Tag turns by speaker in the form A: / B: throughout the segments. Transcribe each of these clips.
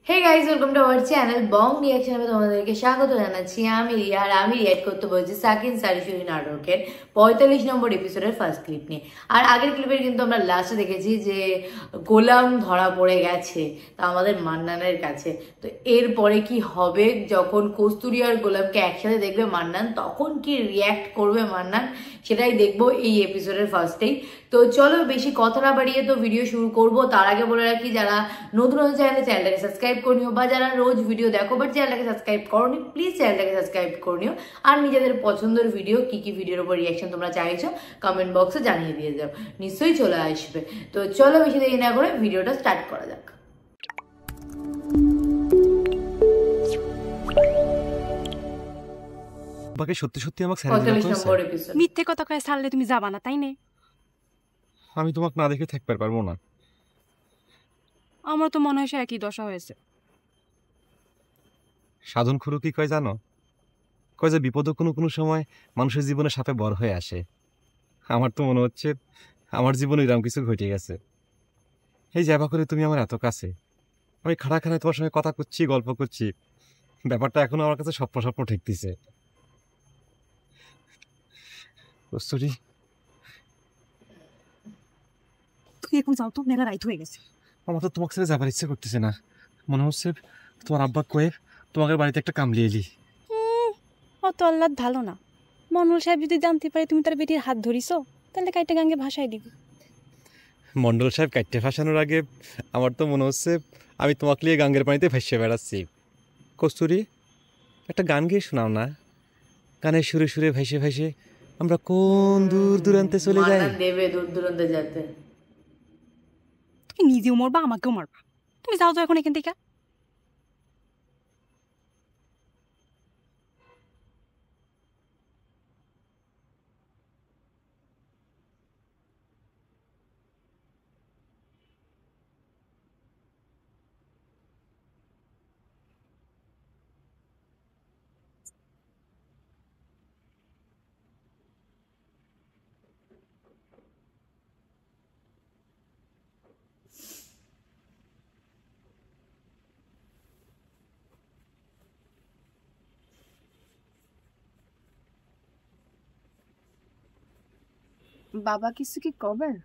A: Hey guys, welcome to our channel Bong Reaction এ তোমাদেরকে স্বাগত জানাচ্ছি। আমি রিয়া আর আমি রিঅ্যাক্ট করতে বলছি সাকিন সারিসুরি নাটকের 45 নম্বর এপিসোডের ফার্স্ট ক্লিপ নিয়ে। আর আগের ক্লিপের কিন্তু আমরা লাস্টে দেখেছি যে গোলাম ধরা পড়ে গেছে তা আমাদের মান্নানের কাছে। তো এরপরে কি হবে যখন কস্তুরী আর গোলামকে একসাথে দেখবে মান্নান, তখন কি রিঅ্যাক্ট করবে মান্নান সেটাই দেখবো এই এপিসোডের ফার্স্টেই। তো চলো বেশি কথা না বাড়িয়ে তো ভিডিও শুরু করব। তার আগে বলে রাখি যারা নতুন হচ্ছে চ্যানেলটাকে সাবস্ক্রাইব করে নিও, বা যারা রোজ ভিডিও দেখো বাট চ্যানেলটাকে সাবস্ক্রাইব করনি প্লিজ চ্যানেলটাকে সাবস্ক্রাইব করে নিও। আর নিজেদের পছন্দের ভিডিও কি ভিডিওর উপর রিয়াকশন তোমরা চাইছো কমেন্ট বক্সে জানিয়ে দিয়ে যাও, নিশ্চয়ই চলে আসবে। তো চলো বেশি দেরি না করে ভিডিওটা স্টার্ট করা যাক।
B: বাকি সত্যি সত্যি আমাকে ছেড়ে দিতে কইছে।
C: মিথ্যে কথা কয়ে ছাড়লে তুমি যাবা না, তাই না?
B: আমি তোমাকে না দেখে থাকতে পারবো না।
C: আমার তো মনে হয় একই দশা হয়েছে।
B: সাধন খুরু কি কয় জানো? কয় যে বিপদ কোনো কোনো সময় মানুষের জীবনে সাপে বড় হয়ে আসে। আমার তো মনে হচ্ছে আমার জীবনে এরকম কিছু ঘটে গেছে। এই যাবা করে তুমি আমার এত কাছে, আমি খাড়া খাড়ায় তোমার সঙ্গে কথা করছি, গল্প করছি, ব্যাপারটা এখনো আমার কাছে স্বপ্ন স্বপ্ন ঠেকতেছে। কস্তুরী,
C: তুই এখন যাও তো, মেলা রাইট হয়ে গেছে।
B: আমার তো তোমাকে ছেড়ে যাবার ইচ্ছে করতেছে না। মনে হচ্ছে তোমার আব্বা কয়ে তোমাদের বাড়িতে একটা কামলি এলি।
C: অত আল্লাহ ভালো না। মন্ডল সাহেব যদি জানতে পারে তুমি তার বেটির হাত ধরিস, তাহলে কাইটা গাঙ্গে ভাসাই দিব।
B: মন্ডল সাহেব কাটতে ফাঁসানোর আগে আমার তো মনে হচ্ছে আমি তোমাকে নিয়ে গাঙ্গের পানিতে ভেসে বেড়াচ্ছি। কস্তুরী, একটা গান গিয়ে শোনাও না। গানের সুরে সুরে ভেসে ভেসে আমরা কোন দূর দূরান্তে চলে যাই।
A: দেবে দূর দূরান্তে যেতে।
C: তুমি নিজেও মরবা, আমাকেও মারবা। তুমি যাও তো এখন এখান থেকে। বাবা কিছু কি কবেন?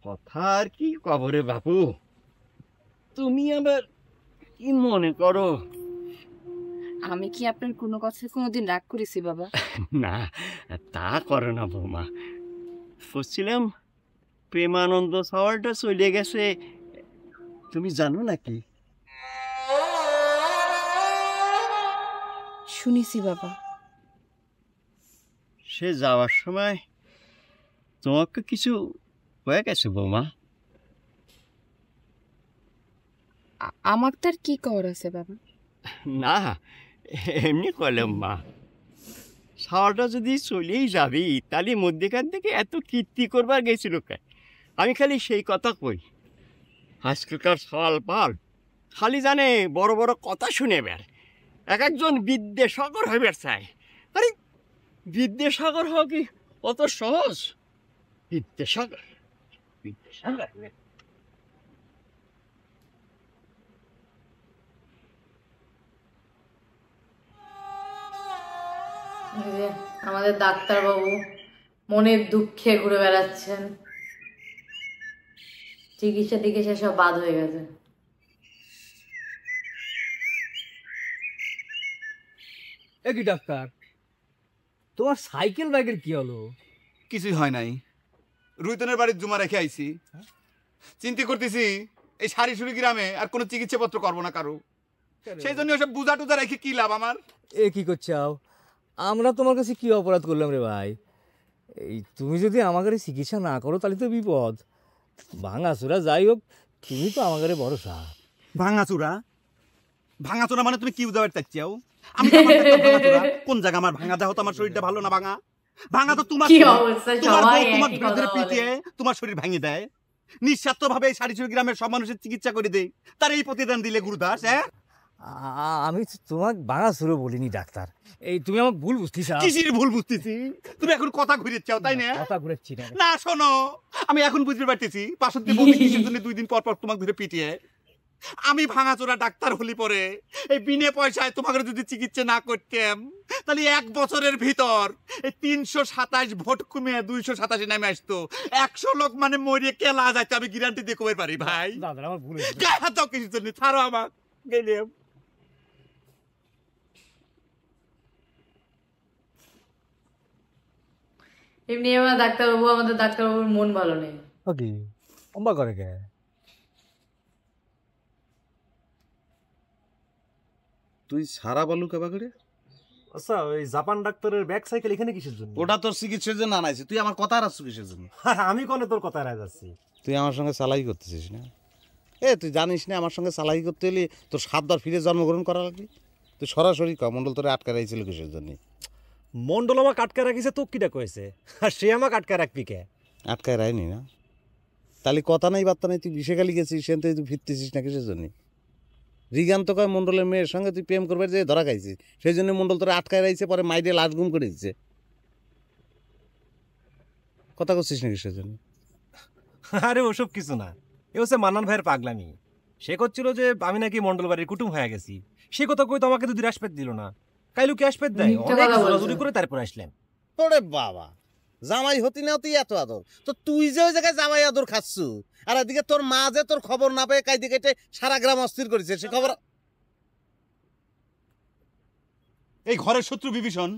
D: কথা আর কি কবরে বাপু, তুমি আবার কি মনে করো?
C: আমি কি আপনার কোনো কথা কোনোদিন রাগ করেছি বাবা?
D: না, তা করে না বৌমা। বুঝছিলাম প্রেমানন্দ শহরটা চলে গেছে, তুমি জানো নাকি?
C: শুনেছি বাবা।
D: সে যাওয়ার সময় তোমাকে কিছু হয়ে গেছে বৌমা?
C: আমার তার কি কর আছে বাবা?
D: না, এমনি করলাম মা। শহরটা যদি চলেই যাবি তাহলে মধ্যেখান থেকে এত কীর্তি করবার গেছিল কে? আমি খালি সেই কথা কই। আজকালকার সাল পাল খালি জানে বড় বড় কথা শুনে বের, এক একজন বিদ্যাসাগর হয়ে বের চায়। আরে বিদ্যাসাগর হওয়া কি অত সহজ? বিদ্যাসাগর বিদ্যাসাগর
A: আমাদের ডাক্তারবাবু মনের দুঃখে ঘুরে বেড়াচ্ছেন, চিকিৎসা টিকিৎসা সব বাদ হয়ে গেছে।
E: একই ডাক্তার, তোমার সাইকেল ব্যাগের কি হলো?
F: কিছুই হয় নাই, রুইতনের বাড়ির জমা রেখে আইছি। চিন্তা করতেছি এই সারিসুরি গ্রামে আর কোনো চিকিৎসাপত্র করবো না কারো, সেই জন্য ওসব বুঝা টুজা রেখে কি লাভ আমার?
E: এ কি করছাও? আমরা তোমার কাছে কি অপরাধ করলাম রে ভাই? এই তুমি যদি আমাদের চিকিৎসা না করো তাহলে তো বিপদ। ভাঙাচোরা যাই হোক, তুমি তো আমাদের ভরসা।
F: ভাঙাচোরা ভাঙাচোরা মানে তুমি কি বুঝাবার চাচ্ছাও? আমি তো আমার দেখলাম ভাঙাচোরা কোন জায়গা? আমার ভাঙা দেহ তো আমার শরীরটা ভালো না। ভাঙা ভাঙা তো তোমার, তোমার ধরে পিটিয়ে তোমার শরীর ভাঙে দেয়। নিঃস্বার্থ ভাবে এই সারিসুরি গ্রামের সব মানুষের চিকিৎসা করে দেয়, তার এই প্রতিদান দিলে গুরুদাস? হ্যাঁ,
E: আমি তোমাকে ভাঙাচোরা বলিনি ডাক্তার, এই তুমি আমার ভুল বুঝতেছ।
F: কিসের ভুল বুঝতেছি? তুমি এখন কথা ঘুরে চাও তাই না?
E: কথা ঘুরেছি
F: না শোনো, আমি এখন বুঝতে পারতেছি পার্শ্বদের বৌদি কিসের জন্য 2 দিন পর পর তোমাকে ধরে পিটিয়ে। আমি ভাঙাচোরা ডাক্তার হলি পরে এই বিনে পয়সায় তোমাকে যদি চিকিৎসা না করতাম তাহলে 1 বছরের ভিতর এই 327 ভোট কমে 227 নামে আসতো। 100 লোক মানে মরিয়ে কেলা যাইতো, আমি গ্যারান্টি দিয়ে কবে পারি ভাই।
E: দাদা আমার ভুল হয়েছে।
F: গায়ে হাত দাও কিছুর জন্য, ছাড়ো আমার গেলাম।
A: এমনি আমাদের ডাক্তারবাবুর মন ভালো নেই।
E: ওকে অম্বা করে কে?
F: তুই সারা বলু কেবা করে?
G: আচ্ছা ওই জাপান ডাক্তারের ব্যাক সাইকেল এখানে কিসের জন্য?
F: ওটা তোর চিকিৎসার জন্য আনাইছে, তুই আমার কথা রাখছ কিসের জন্য?
G: আমি কোনে তোর কথা রায় যাচ্ছি?
F: তুই আমার সঙ্গে চালাই করতেছিস না? তুই জানিস না আমার সঙ্গে চালাই করতে হলে তোর 7 বার ফিরে জন্মগ্রহণ করা লাগবে। তুই সরাসরি কমন্ডল তোরে আটকা রাখছিল কিসের জন্য?
G: মন্ডল আমাকে আটকা রাখিছে, তো কিটা কয়েছে? আর সে আমাকে আটকা রাখবি কে?
F: আটকায় রায়নি না? তাহলে কথা নাই বার্তা নাই, তুই বিষে খালি গেছিস, সেন তুই ফিরতেছিস না কিসের জন্য? রিগান্ত কয় মন্ডলের মেয়ের সঙ্গে তুই প্রেম করবার যে ধরা খাইছিস, সেই জন্য মন্ডল তোরা আটকায় রাখছে, পরে মাইরে লাশ গুম করে দিচ্ছে। কথা করছিস না কিসের জন্য?
G: আরে ওসব কিছু না, এ হচ্ছে মান্নান ভাইয়ের পাগলামি। সে করছিল যে আমি নাকি মন্ডল বাড়ির কুটুম হয়ে গেছি। সে কথা কই তো আমাকে তো আসপেদ দিল না, কাইলু কি আসপেদ দেয়?
A: মিথ্যা
G: অনেক
A: কথা বলছে।
G: জোরাজুরি করে তারপর আসলাম।
F: ওরে বাবা, জামাই হতি না তুই এত আদর, তো তুই যে ওই জায়গায় জামাই আদর খাচ্ছু, আর এদিকে তোর মা যে তোর খবর না পেয়ে কাইতে কেটে সারা গ্রাম অস্থির করেছে, সে খবর। এই ঘরের শত্রু বিভীষণ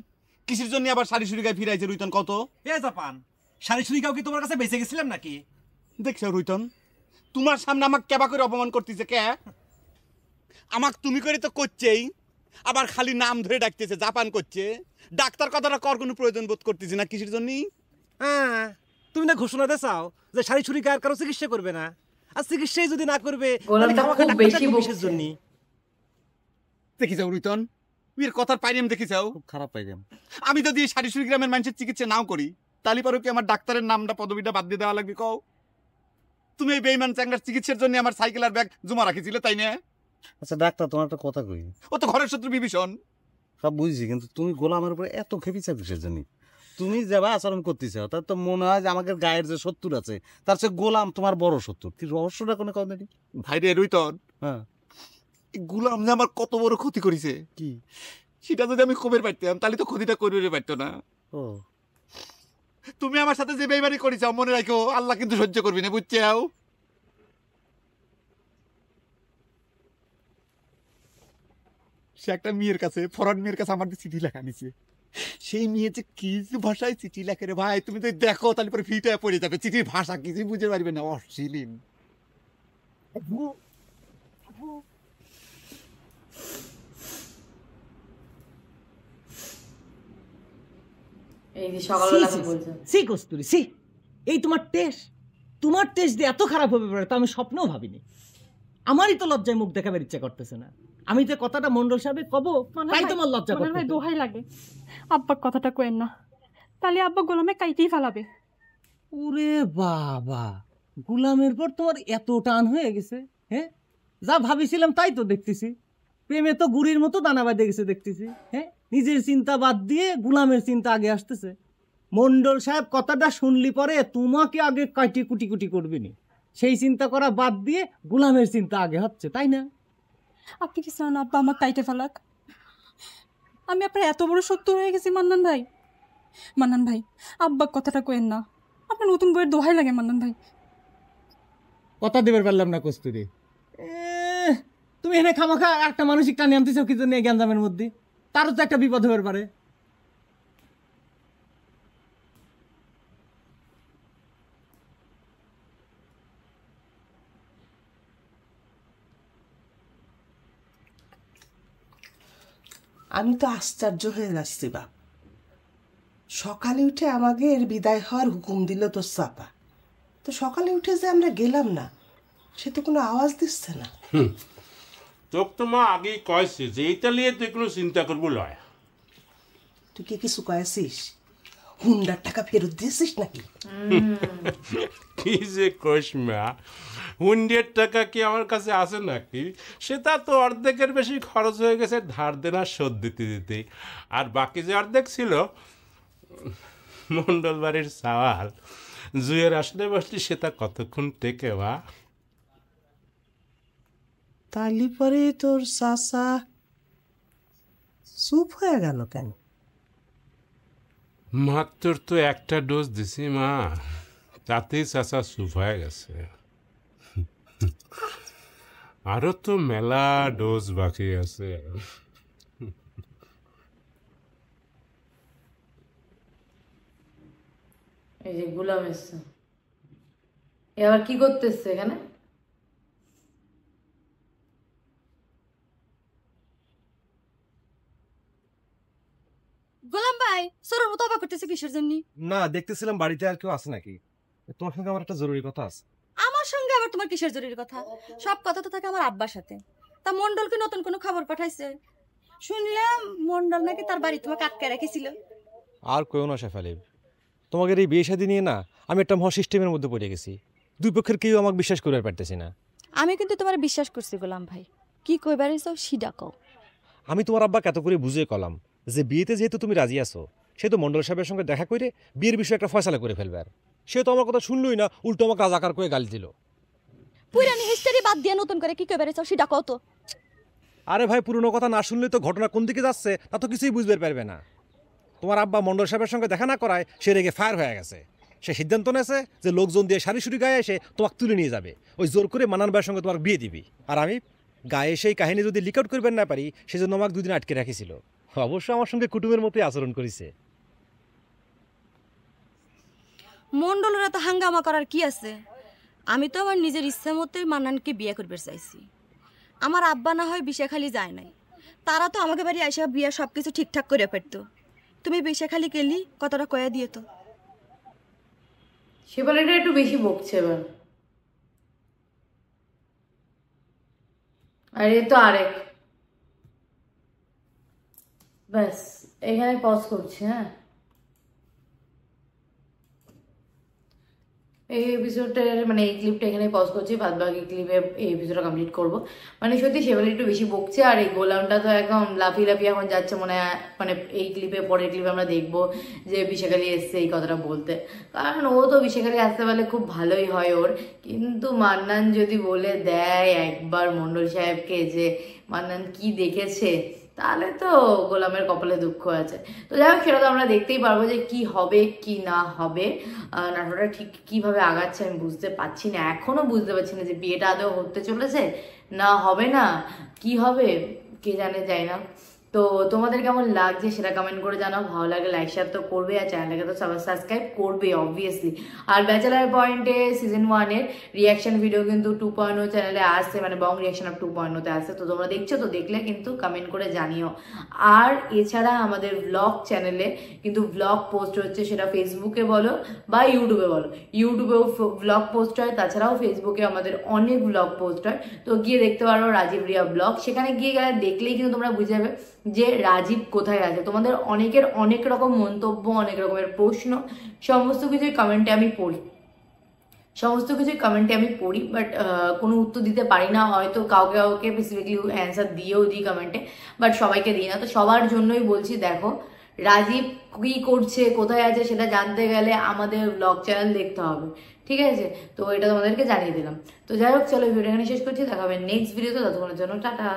F: কিসের জন্য আবার সারি সুরি গায়ে ফিরাইছে রুইতন কত?
G: এ জাপান সারি সুরি কাউ কি তোমার কাছে বেঁচে গেছিলাম নাকি?
F: দেখছো রুইতন, তোমার সামনে আমাকে কেবা করে অপমান করতেছে কে? আমাকে তুমি করে তো করছেই, আবার খালি নাম ধরে ডাকতেছে, জাপান করছে। ডাক্তার কথাটা কর কোনো প্রয়োজন বোধ করতেছে না, কিসের জন্য?
G: হ্যাঁ, তুমি না ঘোষণা দিয়ে চাও যে সারি সুরি গায়ের কারো চিকিৎসা করবে না, আর চিকিৎসাই যদি না করবে
A: গোলামটা খুব বেশি
G: কিসের জন্য?
F: দেখি যাও রুইতন, এর কথার পাইরাম দেখি যাও, খুব খারাপ পাইরাম। আমি যদি এই সারিসুরি গ্রামের মানুষের চিকিৎসা নাও করি, তাহলে পরে কি আমার ডাক্তারের নামটা পদবিটা বাদ দিয়ে দেওয়া লাগবে? কও, তুমি এই বেইমান চ্যাংড়ার চিকিৎসার জন্য আমার সাইকেল আর ব্যাগ জমা রাখিছিলে, তাই না? আচ্ছা ডাক্তার, তোমার একটা কথা কই, ও তো ঘরের শত্রু বিভীষণ। সব বুঝছি, কিন্তু তুমি গোলামের উপরে এত খেপিছা কিসের জন্য? তুমি যাবা আচরণ করতেছ, তার তো মনে হয় যে আমাদের গায়ের যে শত্রু আছে তার সে গোলাম তোমার বড় শত্রু। কি রহস্যটা কোনো কথা নেই ভাই রে রুইতন? হ্যাঁ, গোলাম যে আমার কত বড় ক্ষতি করেছে, কি সেটা যদি আমি খবর পাইতাম তাহলে তো ক্ষতিটা করে পারতো না। ও, তুমি আমার সাথে যে বেইমানি করেছো মনে রাখো, আল্লাহ কিন্তু সহ্য করবি না, বুঝছাও? সে একটা মেয়ের কাছে, ফরেন মেয়ের কাছে আমার চিঠি লেখা নিছে। সেই মেয়ে যে কি ভাষায় চিঠি লেখে রে ভাই, তুমি তো দেখো তাহলে পরে ফিটা পড়ে যাবে। চিঠির ভাষা কিছুই বুঝতে পারবে না, অশ্লীল।
A: এই যে সকালবেলা বলছে
H: সি কস্তুরি সি, এই তোমার টেস্ট দিয়ে এত খারাপ হবে পারে তা আমি স্বপ্নেও ভাবিনি। আমারই তো লজ্জায় মুখ দেখাবার ইচ্ছা করতেছে না। আমি যে কথাটা মন্ডল সাহেব কব, তাই তোমার লজ্জা করতেছে।
C: ভাই দোহাই লাগে, আব্বা কথাটা কইেন না, তাহলে আব্বা গোলামে কাইতেই ফেলাবে।
H: ওরে বাবা, গোলামের পর তোমার এত টান হয়ে গেছে? হ্যাঁ, যা ভাবিছিলাম তাই তো দেখতেছি। প্রেমে তো গুড়ির মতো দানা বাঁধে গেছে দেখতেছি। হ্যাঁ, নিজের চিন্তা বাদ দিয়ে গোলামের চিন্তা আগে আসতেছে। মন্ডল সাহেব কথাটা শুনলি পরে তোমাকে আগে কাটি কুটি কুটি করবি নি, সেই চিন্তা করা বাদ দিয়ে গোলামের চিন্তা আগে হচ্ছে, তাই না?
C: আপনি কি চান আব্বা আমার কাইটে ফেলাক? আমি আপনার এত বড় শত্রু হয়ে গেছি মান্নান ভাই? মান্নান ভাই, আব্বা কথাটা কইেন না, আপনার নতুন বইয়ের দোহাই লাগে মান্নান ভাই।
H: কথা দিবার পারলাম না কস্তুরি। তুমি এনে খামাখা একটা মানসিক টানি আনতেছ কি জন্য গ্যাঞ্জামের মধ্যে? তারও তো একটা বিপদ হবার পারে।
I: আমি তো আশ্চর্য হয়ে যাচ্ছি বাপ। সকালে উঠে আমাকে এর বিদায় হওয়ার হুকুম দিল তোর চাপা, তো সকালে উঠে যে আমরা গেলাম না, সে তো কোনো আওয়াজ দিচ্ছে না।
J: তোকে তো মা আগেই কয়েছে যে এইটা নিয়ে তুই কোনো চিন্তা করবো লয়।
I: তুই কি কিছু কয়েছিস? হুন্ডার টাকা ফেরত দিয়েছিস নাকি?
J: কি যে কইস মা, 100 টাকা কি আমার কাছে আছে নাকি? সেটা তো অর্ধেকের বেশি খরচ হয়ে গেছে ধার দেনা শোধ দিতে দিতে, আর বাকি যে অর্ধেক ছিল মন্ডল বাড়ির চাওয়াল। জুয়ের আসলে বসলি সেটা কতক্ষণ টেকে বা?
I: তালি পরে তোর চাচা চুপ হয়ে গেল কেন?
J: মাত্র তো একটা ডোজ দিছি মা, তাতেই চাচা চুপ হয়ে গেছে। আরো তো মেলা ডোজ বাকি আছে।
A: এই যে গুলাম এসছে, এবার কি করতেছে এখানে?
C: গোলাম ভাই সরর মতো অবাক করতেছে কিসের জন্য?
G: না, দেখতেছিলাম বাড়িতে আর কেউ আছে নাকি। তোমার সঙ্গে আমার একটা জরুরি কথা আছে।
C: আমার সঙ্গে আবার তোমার কিসের জরুরি কথা? সব কথা তো থাকে আমার আব্বার সাথে। তা মন্ডল কি নতুন কোনো খবর পাঠাইছে? শুনলাম মন্ডল নাকি তার বাড়ি তোমাকে আটকে রেখেছিল।
G: আর কেউ না শেফালি, তোমাদের এই বিয়ে শাদী নিয়ে না আমি একটা মহা সিস্টেমের মধ্যে পড়ে গেছি। দুই পক্ষের কেউ আমাকে বিশ্বাস করতে পারতেছি না।
C: আমি কিন্তু তোমার বিশ্বাস করছি গোলাম ভাই, কি কইবার চাও সিডা কও।
G: আমি তোমার আব্বাকে এত করে বুঝিয়ে কলাম যে বিয়েতে যেহেতু তুমি রাজি আছো, সে তো মন্ডল সাহেবের সঙ্গে দেখা করে বিয়ের বিষয়ে একটা ফয়সালা করে ফেলবে। আর সে তো আমার কথা শুনলই না, উল্টো আমাকে রাজাকার করে গালি দিল।
C: পুরানি হিস্টরি বাদ দিয়ে নতুন করে কি কইবার চাও সিডা কও তো।
G: আরে ভাই, পুরনো কথা না শুনলে তো ঘটনা কোন দিকে যাচ্ছে তা তো কিছুই বুঝতে পারবে না। তোমার আব্বা মন্ডল সাহেবের সঙ্গে দেখা না করায় সে রেগে ফায়ার হয়ে গেছে। সে সিদ্ধান্ত নেছে যে লোকজন দিয়ে সারি সুরি গায়ে এসে তোমাকে তুলে নিয়ে যাবে, ওই জোর করে মানান ভাইয়ের সঙ্গে তোমার বিয়ে দিবি। আর আমি গায়ে সেই কাহিনী যদি লিক আউট করবেন না পারি, সেজন্য আমাকে দুদিন আটকে রাখিছিল। অবশ্য আমার সঙ্গে কুটুমের মতোই আচরণ করেছে।
C: মন্ডলের এত হাঙ্গামা করার কি আছে? আমি তো আমার নিজের ইচ্ছা মতোই মান্নানকে বিয়ে করবে চাইছি। আমার আব্বা না হয় বিশাখালী যায় নাই, তারা তো আমাকে বাড়ি আইসা বিয়ে সব কিছু ঠিকঠাক করে পারতো। তুমি বিশাখালী গেলি কথাটা কয়া দিয়ে তো।
A: শেফালিটা একটু বেশি বকছে এবার। আর এ তো আরেক, ব্যাস এখানে পজ করছে। হ্যাঁ, এই এপিসোডটার মানে এই ক্লিপটা এখানে পজ করছি, বাদ বাকি ক্লিপে এই এপিসোডটা কমপ্লিট করবো। মানে সত্যি শেফালি একটু বেশি বকছে, আর এই গোলামটা তো একদম লাফিয়ে লাফিয়ে এখন যাচ্ছে মনে হয়। মানে এই ক্লিপে পরের ক্লিপে আমরা দেখবো যে বিশাখালী এসছে এই কথাটা বলতে, কারণ ও তো বিশাখালী আসতে পারলে খুব ভালোই হয় ওর। কিন্তু মান্নান যদি বলে দেয় একবার মন্ডল সাহেবকে যে মান্নান কি দেখেছে, তাহলে তো গোলামের কপালে দুঃখ আছে। তো যাই হোক, সেটা তো আমরা দেখতেই পারবো যে কি হবে কি না হবে। নাটকটা ঠিক কিভাবে আগাচ্ছে আমি বুঝতে পারছি না, এখনো বুঝতে পারছি না যে বিয়েটা আদৌ হতে চলেছে না হবে না, কি হবে কে জানে, যায় না। তো তোমাদের কেমন লাগছে সেটা কমেন্ট করে জানাও। ভালো লাগে লাইক শেয়ার তো করবে, আর চ্যানেলটাকে তো সাবস্ক্রাইব করবে অবভিয়াসলি। আর ব্যাচেলার পয়েন্টে সিজন 1-এর রিয়াকশন ভিডিও কিন্তু 2.0 চ্যানেলে আসছে, মানে বং রিয়াকশন অফ 2.0-তে আসছে। তো তোমরা দেখছো তো, দেখলে কিন্তু কমেন্ট করে জানিও। আর এছাড়া আমাদের ব্লগ চ্যানেলে কিন্তু ব্লগ পোস্ট হচ্ছে, সেটা ফেসবুকে বলো বা ইউটিউবে বলো। ইউটিউবেও ব্লগ পোস্ট হয়, তাছাড়াও ফেসবুকে আমাদের অনেক ব্লগ পোস্ট হয়। তো গিয়ে দেখতে পারো রাজীব রিয়া ব্লগ, সেখানে গিয়ে গেলে দেখলেই কিন্তু তোমরা বুঝে যাবে যে রাজীব কোথায় আছে। তোমাদের অনেকের অনেক রকম মন্তব্য, অনেক রকমের প্রশ্ন, সমস্ত কিছুই কমেন্টে আমি পড়ি, বাট কোনো উত্তর দিতে পারি না। হয়তো কাউকে কাউকে স্পেসিফিকলি অ্যান্সার দিয়েও দিই কমেন্টে, বাট সবাইকে দিই না। তো সবার জন্যই বলছি, দেখো রাজীব কি করছে, কোথায় আছে, সেটা জানতে গেলে আমাদের ব্লগ চ্যানেল দেখতে হবে, ঠিক আছে? তো এটা তোমাদেরকে জানিয়ে দিলাম। তো যাই হোক, চলো ভিডিও এখানে শেষ করছি, দেখা হবে নেক্সট ভিডিওতে। ততক্ষণের জন্য টাটা।